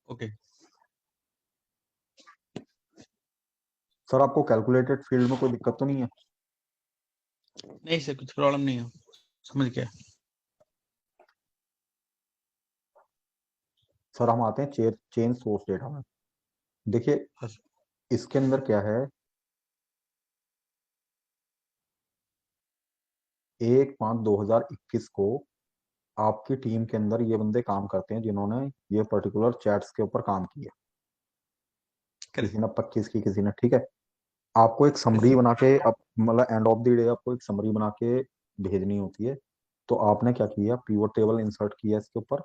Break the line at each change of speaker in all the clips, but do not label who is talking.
Okay
sir आपको calculated field में कोई दिक्कत तो नहीं है?
नहीं सर, कुछ प्रॉब्लम नहीं है, समझ गया।
सर हम आते हैं चेन सोर्स डेटा में। देखिए
हाँ
इसके अंदर क्या है, 1/5/2021 को आपकी टीम के अंदर ये बंदे काम करते हैं जिन्होंने ये पर्टिकुलर चैट्स के ऊपर काम किया। किसी
करेक्ट।
ने 25 की, किसी ने, ठीक है। आपको एक
यस
समरी बना के मतलब एंड ऑफ द डे आपको एक समरी बना के भेजनी होती है। तो आपने क्या किया, पिवट टेबल इंसर्ट किया इसके ऊपर,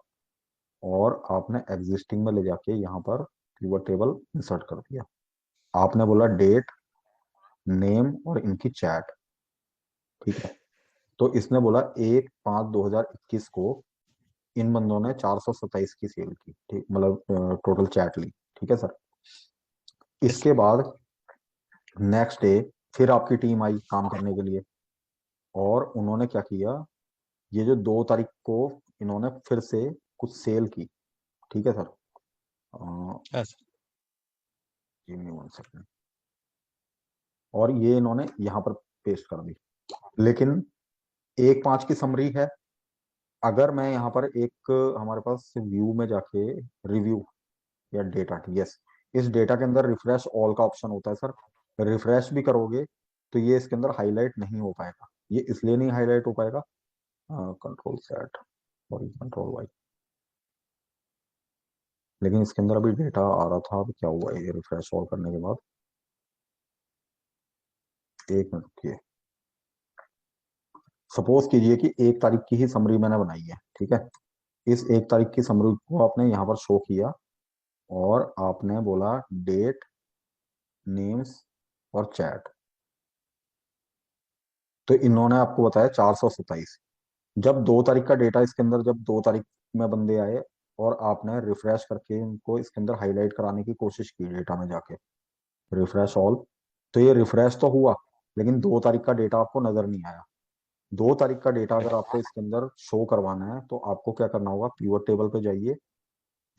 और आपने एग्जिस्टिंग में ले जाके यहाँ पर पिवट टेबल इंसर्ट कर दिया। आपने बोला डेट, नेम और इनकी चैट, ठीक है। तो इसने बोला 1/5/2021 को इन बंदों ने 427 की सेल की, ठीक, मतलब टोटल चैट ली, ठीक है सर।
यस
इसके बाद नेक्स्ट डे फिर आपकी टीम आई काम करने के लिए, और उन्होंने क्या किया, ये जो 2 तारीख को इन्होंने फिर से कुछ सेल की, ठीक है sir.
Yes
give me 1 second. और ये इन्होंने यहाँ पर पेस्ट कर दी। लेकिन 1/5 की समरी है। अगर मैं यहाँ पर एक हमारे पास व्यू में जाके रिव्यू या डेटा, यस, इस डेटा के अंदर रिफ्रेश ऑल का ऑप्शन होता है सर। रिफ्रेश भी करोगे तो ये इसके अंदर हाईलाइट नहीं हो पाएगा। ये इसलिए नहीं हाईलाइट हो पाएगा, कंट्रोल सेट और कंट्रोल वाई, लेकिन इसके अंदर अभी डेटा आ रहा था। अभी क्या हुआ ये रिफ्रेश ऑल करने के बाद, एक मिनट रुकिए। सपोज कीजिए कि 1 तारीख की ही समरी मैंने बनाई है, ठीक है। इस 1 तारीख की समरी को आपने यहाँ पर शो किया, और आपने बोला डेट, नेम्स और चैट। तो इन्होंने आपको बताया 427। जब 2 तारीख का डेटा इसके अंदर, जब 2 तारीख में बंदे आए और आपने रिफ्रेश करके उनको इसके अंदर हाईलाइट कराने की कोशिश की डेटा में जाके, रिफ्रेश ऑल, तो ये रिफ्रेश तो हुआ, लेकिन 2 तारीख का डेटा आपको नजर नहीं आया। 2 तारीख का डेटा अगर आपको इसके अंदर शो करवाना है तो आपको क्या करना होगा, पीवट टेबल पे जाइए,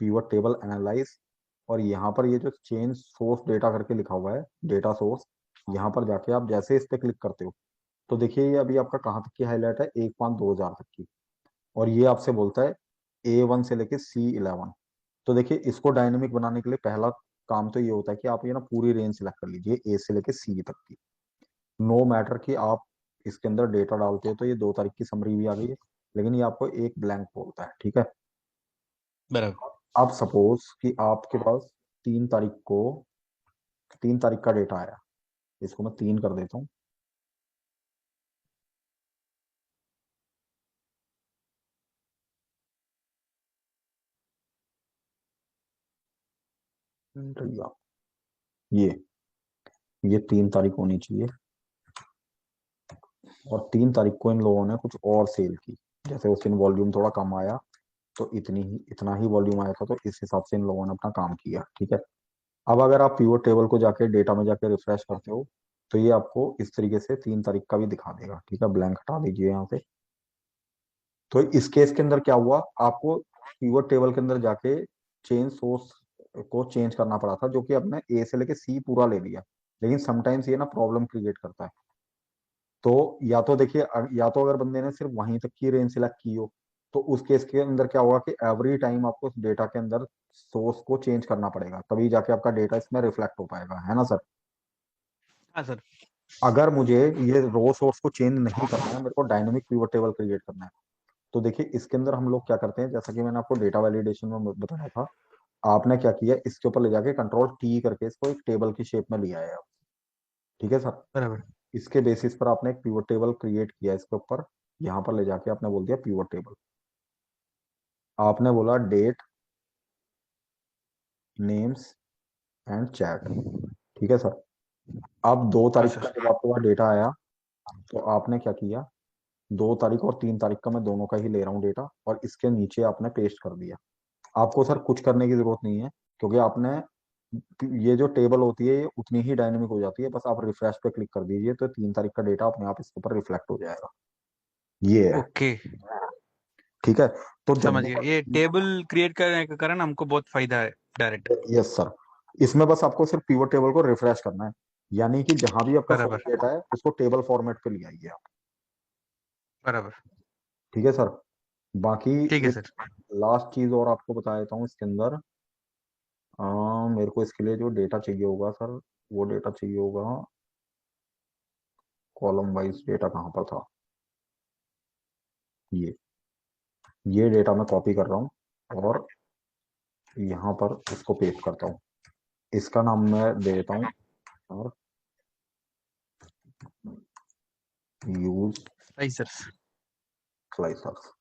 पीवट टेबल एनालाइज, और यहाँ पर ये जो चेंज सोर्स डेटा करके लिखा हुआ है, डेटा सोर्स, यहाँ पर जाके आप जैसे इस पे क्लिक करते हो तो देखिए ये अभी आपका कहाँ तक की हाईलाइट है, 1/5/2000 तक की। और ये आपसे बोलता है A1 से लेके C11। तो देखिए इसको डायनेमिक बनाने के लिए पहला काम तो ये होता है कि आप ये ना पूरी रेंज सिलेक्ट कर लीजिए, ए से लेके सी तक की। नो मैटर कि आप इसके अंदर डेटा डालते हो तो ये 2 तारीख की समरी भी आ गई है, लेकिन ये आपको एक ब्लैंक बोलता है, ठीक है।
बराबर।
अब सपोज कि आपके पास 3 तारीख को 3 तारीख का डेटा आया, इसको मैं 3 कर देता हूँ। ये ये 3 तारीख होनी चाहिए, और 3 तारीख को इन लोगों ने कुछ और सेल की। जैसे उस दिन वॉल्यूम थोड़ा कम आया तो इतना ही वॉल्यूम आया था, तो इस हिसाब से इन लोगों ने अपना काम किया, ठीक है। अब अगर आप पीवट टेबल को जाके डेटा में जाके रिफ्रेश करते हो तो ये आपको इस तरीके से 3 तारीख का भी दिखा देगा, ठीक है। ब्लैंक हटा दीजिए यहाँ से। तो इस केस के अंदर क्या हुआ, आपको पीवट टेबल के अंदर जाके चेंज सोर्स को चेंज करना पड़ा था, जो कि अब मैं ए से लेके सी पूरा ले लिया। लेकिन समटाइम्स ये ना प्रॉब्लम क्रिएट करता है। तो या तो देखिए या तो अगर बंदे ने सिर्फ वहीं तक की रेंज सिलेक्ट की हो, तो उस केस के अंदर क्या होगा कि एवरी टाइम आपको उस डेटा के अंदर सोर्स को चेंज करना पड़ेगा, तभी जाके आपका डेटा इसमें रिफ्लेक्ट हो पाएगा, है ना सर।
हाँ सर।
अगर मुझे ये रो सोर्स को चेंज नहीं करना है, मेरे को डायनेमिक पिवट टेबल क्रिएट करना है, तो देखिए इसके अंदर हम लोग क्या करते हैं, जैसा कि मैंने आपको डेटा वैलिडेशन में बताया था। आपने क्या किया, इसके ऊपर ले जाके कंट्रोल T करके इसको एक टेबल की शेप में लिया है, ठीक है सर।
बराबर।
इसके बेसिस पर आपने एक पिवट टेबल क्रिएट किया इसके ऊपर, यहाँ पर ले जाके आपने बोल दिया पिवट टेबल। आपने बोला डेट, नेम्स एंड चैट, ठीक है सर। अब दो
हाँ
तारीख का
सर।
जब आपको वहाँ डेटा आया तो आपने क्या किया, 2 तारीख और 3 तारीख का मैं दोनों का ही ले रहा हूँ डेटा, और इसके नीचे आपने पेस्ट कर दिया। आपको सर कुछ करने की जरूरत नहीं है, क्योंकि आपने ये जो टेबल होती है ये उतनी ही डायनेमिक हो जाती है। बस आप रिफ्रेश पे क्लिक कर दीजिए तो 3 तारीख का डेटा अपने आप इसके ऊपर रिफ्लेक्ट हो जाएगा। ये है,
ओके।
ठीक है। तो जब
समझ
भी
गया। ये टेबल क्रिएट करने के कारण हमको बहुत फायदा है डायरेक्ट।
यस सर, इसमें बस आपको सिर्फ पिवट टेबल को रिफ्रेश करना है, यानी कि जहां भी आपका सोर्स
बराबर
डेटा है उसको टेबल फॉर्मेट पे ले आइए आप।
बराबर।
ठीक है सर। बाकी
ठीक है
एक
सर।
लास्ट चीज और आपको बता देता हूँ इसके अंदर। मेरे को इसके लिए जो डेटा चाहिए होगा सर, वो डेटा चाहिए होगा, कॉलम वाइज डेटा कहाँ पर था, ये डेटा मैं कॉपी कर रहा हूँ और यहाँ पर इसको पेस्ट करता हूँ। इसका नाम मैं दे देता हूँ और यूज
स्लाइसर्स।
स्लाइसर्स।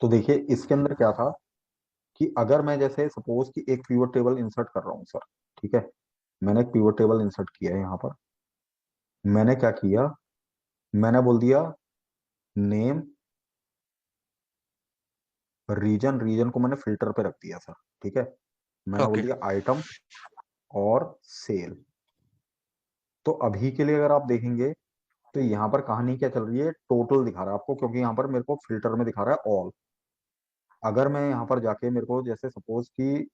तो देखिए इसके अंदर क्या था कि अगर मैं जैसे सपोज कि एक पिवट टेबल इंसर्ट कर रहा हूँ सर, ठीक है, मैंने एक पिवट टेबल इंसर्ट किया है यहाँ पर। मैंने क्या किया, मैंने बोल दिया नेम रीजन, रीजन को मैंने फिल्टर पे रख दिया सर, ठीक है। मैंने बोल
ओके।
दिया आइटम और सेल। तो अभी के लिए अगर आप देखेंगे तो यहाँ पर कहानी क्या चल रही है, टोटल दिखा रहा है आपको, क्योंकि यहाँ पर मेरे को फिल्टर में दिखा रहा है ऑल। अगर मैं यहाँ पर जाके मेरे को जैसे सपोज कि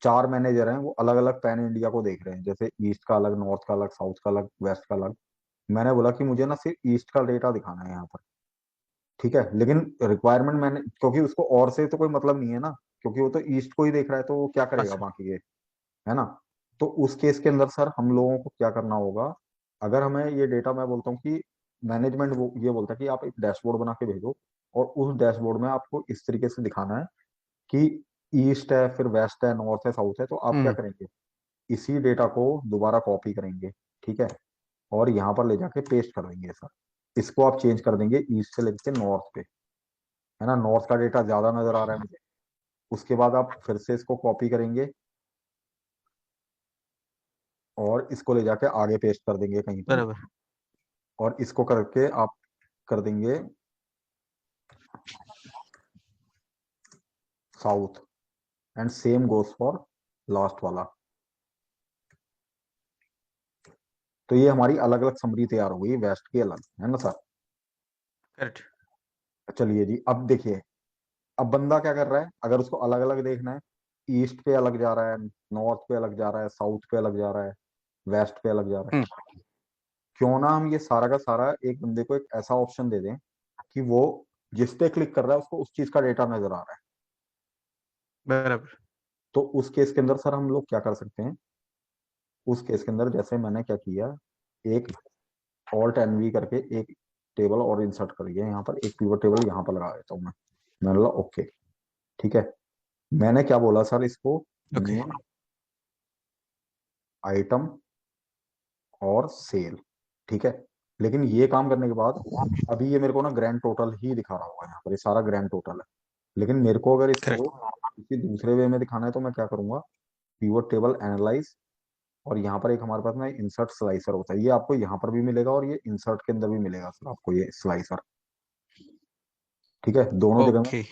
चार मैनेजर हैं, वो अलग अलग पैन इंडिया को देख रहे हैं, जैसे ईस्ट का अलग, नॉर्थ का अलग, साउथ का अलग, वेस्ट का अलग। मैंने बोला कि मुझे ना सिर्फ ईस्ट का डेटा दिखाना है यहाँ पर, ठीक है। लेकिन रिक्वायरमेंट मैंने, क्योंकि उसको और से तो कोई मतलब नहीं है ना, क्योंकि वो तो ईस्ट को ही देख रहा है, तो वो क्या
हाँ
करेगा
सर।
बाकी के, है ना। तो उस केस के अंदर सर हम लोगों को क्या करना होगा, अगर हमें ये डेटा, मैं बोलता हूँ कि मैनेजमेंट वो ये बोलता है कि आप एक डैशबोर्ड बना के भेजो, और उस डैशबोर्ड में आपको इस तरीके से दिखाना है कि ईस्ट है, फिर वेस्ट है, नॉर्थ है, साउथ है। तो आप क्या
हम्म।
करेंगे, इसी डेटा को दोबारा कॉपी करेंगे, ठीक है, और यहाँ पर ले जाके पेस्ट कर देंगे सर। इसको आप चेंज कर देंगे ईस्ट से लेके नॉर्थ पे, है ना, नॉर्थ का डेटा ज्यादा नजर आ रहा है मुझे। उसके बाद आप फिर से इसको कॉपी करेंगे और इसको ले जाके आगे पेस्ट कर देंगे कहीं पे,
बराबर।
और इसको करके आप कर देंगे south, and same goes for last वाला। तो ये हमारी अलग अलग समरी तैयार हो गई, वेस्ट की अलग, है ना सर।
करेक्ट।
चलिए जी, अब देखिए, अब बंदा क्या कर रहा है, अगर उसको अलग अलग देखना है, ईस्ट पे अलग जा रहा है, नॉर्थ पे अलग जा रहा है, साउथ पे अलग जा रहा है, वेस्ट पे अलग जा रहा
हम्म।
है, क्यों ना हम ये सारा का सारा एक बंदे को एक ऐसा ऑप्शन दे दें कि वो जिस पे क्लिक कर रहा है उसको उस चीज का डेटा नजर आ रहा है।
बराबर।
तो उस केस के अंदर सर हम लोग क्या कर सकते हैं, उस केस के अंदर जैसे मैंने क्या किया, एक ऑल्ट एनवी करके एक टेबल और इंसर्ट कर दिया यहाँ पर, एक पिवट टेबल यहाँ पर लगा देता हूँ मैं। मैंने बोला ओके, ठीक है। मैंने क्या बोला सर इसको,
ओके।
नेम, आइटम और सेल, ठीक है। लेकिन ये काम करने के बाद अभी ये मेरे को ना ग्रैंड टोटल ही दिखा रहा होगा यहाँ पर, ये सारा ग्रैंड टोटल है। लेकिन मेरे को अगर इसको
करेक्ट।
किसी दूसरे वे में दिखाना है तो मैं क्या करूंगा, पिवट टेबल एनालाइज, और यहाँ पर एक हमारे पास ना इंसर्ट स्लाइसर होता है, ये आपको यहाँ पर भी मिलेगा और ये इंसर्ट के अंदर भी मिलेगा सर आपको ये स्लाइसर, ठीक है, दोनों जगह में।
ओके।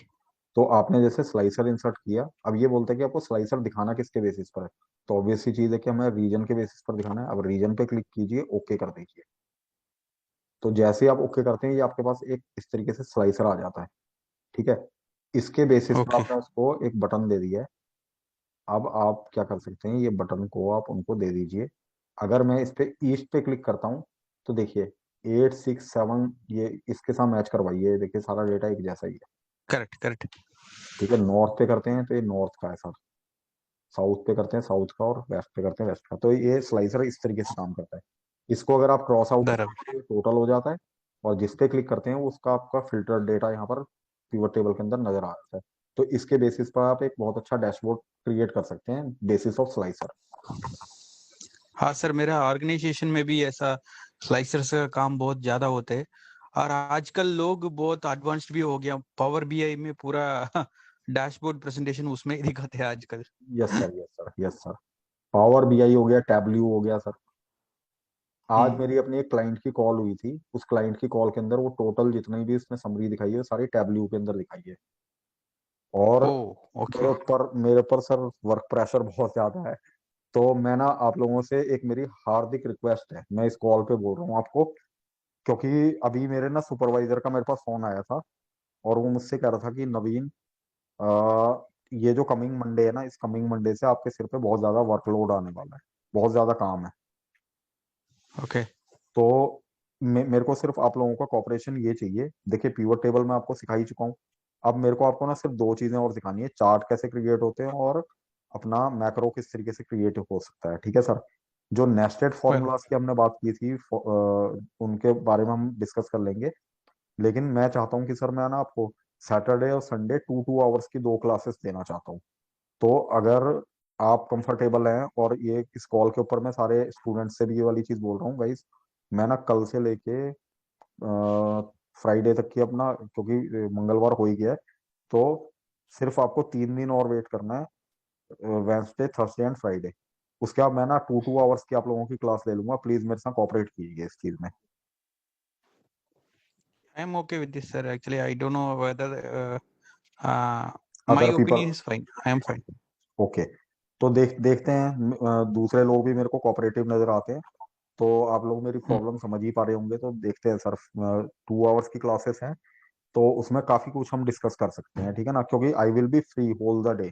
तो आपने जैसे स्लाइसर इंसर्ट किया, अब ये बोलता है कि आपको स्लाइसर दिखाना किसके बेसिस पर है। तो ऑब्वियस सी चीज है कि हमें रीजन के बेसिस पर दिखाना है। अब रीजन पे क्लिक कीजिए, ओके कर दीजिए। तो जैसे ही आप ओके करते हैं, ये आपके पास एक इस तरीके से स्लाइसर आ जाता है, ठीक है। इसके बेसिस पर
ओके।
आपने उसको एक बटन दे दिया है। अब आप क्या कर सकते हैं, ये बटन को आप उनको दे दीजिए। अगर मैं इस पे ईस्ट पे क्लिक करता हूँ तो देखिए 8 6 7, ये इसके साथ मैच करवाइए, देखिए सारा डेटा एक जैसा ही है,
करेक्ट करेक्ट।
ठीक है। नॉर्थ पे करते हैं तो ये नॉर्थ का है सर, साउथ पे करते हैं साउथ का, और वेस्ट पे करते हैं वेस्ट का। तो ये स्लाइसर इस तरीके से काम करता है। इसको अगर आप क्रॉस आउट करते
बराबर।
हैं तो ये टोटल हो जाता है, और जिस पे क्लिक करते हैं उसका आपका फिल्टर डेटा यहाँ पर पिवट टेबल के अंदर नजर आ जाता है। तो इसके बेसिस पर आप एक बहुत अच्छा डैशबोर्ड क्रिएट कर सकते हैं, बेसिस ऑफ स्लाइसर।
हाँ सर, मेरा ऑर्गेनाइजेशन में भी ऐसा स्लाइसर्स का काम बहुत ज्यादा होते हैं। और आजकल लोग बहुत एडवांस्ड भी हो गया, पावर बीआई में पूरा डैशबोर्ड प्रेजेंटेशन उसमें ही दिखाते हैं आजकल।
Yes sir, yes sir, yes sir. Power BI हो गया, टैबल्यू हो गया सर। आज
हम्म।
मेरी अपनी एक क्लाइंट की कॉल हुई थी, उस क्लाइंट की कॉल के अंदर वो टोटल जितनी भी इसने समरी दिखाई है, वो सारी टैबल्यू के अंदर दिखाई है। और
ओ। ओके।
मेरे ऊपर सर वर्क प्रेशर बहुत ज्यादा है। तो मैं ना आप लोगों से एक मेरी हार्दिक रिक्वेस्ट है, मैं इस कॉल पे बोल रहा हूँ आपको क्योंकि अभी मेरे ना सुपरवाइजर का मेरे पास फोन आया था और वो मुझसे कह रहा था कि नवीन, ये जो कमिंग मंडे है ना, इस कमिंग मंडे से आपके सिर पे बहुत ज्यादा वर्कलोड आने वाला है, बहुत ज्यादा काम है।
ओके।
तो मेरे को सिर्फ आप लोगों का कॉपरेशन ये चाहिए। देखिए पीवट टेबल मैं आपको सिखा ही चुका हूँ। अब मेरे को आपको ना सिर्फ दो चीजें और सिखानी है, चार्ट कैसे क्रिएट होते हैं और अपना मैक्रो किस तरीके से क्रिएट हो सकता है। ठीक है सर। जो नेस्टेड
वेल,
फॉर्मूलाज की हमने बात की थी, उनके बारे में हम डिस्कस कर लेंगे। लेकिन मैं चाहता हूँ कि सर मैं ना आपको सैटरडे और संडे 2 2 आवर्स की दो क्लासेस देना चाहता हूँ। तो अगर आप कंफर्टेबल हैं, और ये इस कॉल के ऊपर मैं सारे स्टूडेंट्स से भी ये वाली चीज बोल रहा हूँ गाइस, मैं ना कल से लेके फ्राइडे तक की अपना, क्योंकि मंगलवार हो ही गया है, तो सिर्फ आपको 3 दिन और वेट करना है, वेंसडे थर्सडे एंड फ्राइडे। उसके बाद मैं ना 2 2 आवर्स की आप लोगों की क्लास ले लूंगा। प्लीज मेरे साथ कॉपरेट कीजिए इस चीज में।
I am okay with this sir. Actually I don't know whether my
other people,
opinion is fine, I am fine.
Okay. तो देखते हैं, दूसरे लोग भी मेरे को कोऑपरेटिव नजर आते हैं। तो आप लोग मेरी प्रॉब्लम समझ ही पा रहे होंगे। तो देखते हैं सर, 2 आवर्स की क्लासेस हैं, तो उसमें काफी कुछ हम डिस्कस कर सकते हैं, ठीक है ना। क्योंकि I will be free whole the day,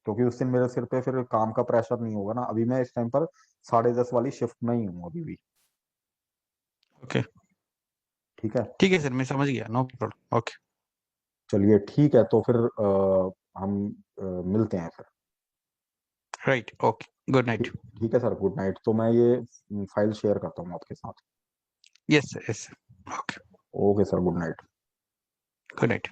क्योंकि उस दिन मेरे सिर पे फिर काम का प्रेशर नहीं होगा ना। अभी मैं इस टाइम पर 10:30 वाली शिफ्ट में ही हूँ अभी भी।
ओके,
ठीक है।
ठीक है सर, मैं समझ गया, नो प्रॉब्लम। ओके,
चलिए ठीक है, तो फिर हम मिलते हैं फिर।
Right, okay, good night.
ठीक ठीक है सर, गुड नाइट। तो मैं ये फाइल शेयर करता हूँ आपके साथ।
Yes sir, yes sir. Okay,
okay sir, good night.
Good night.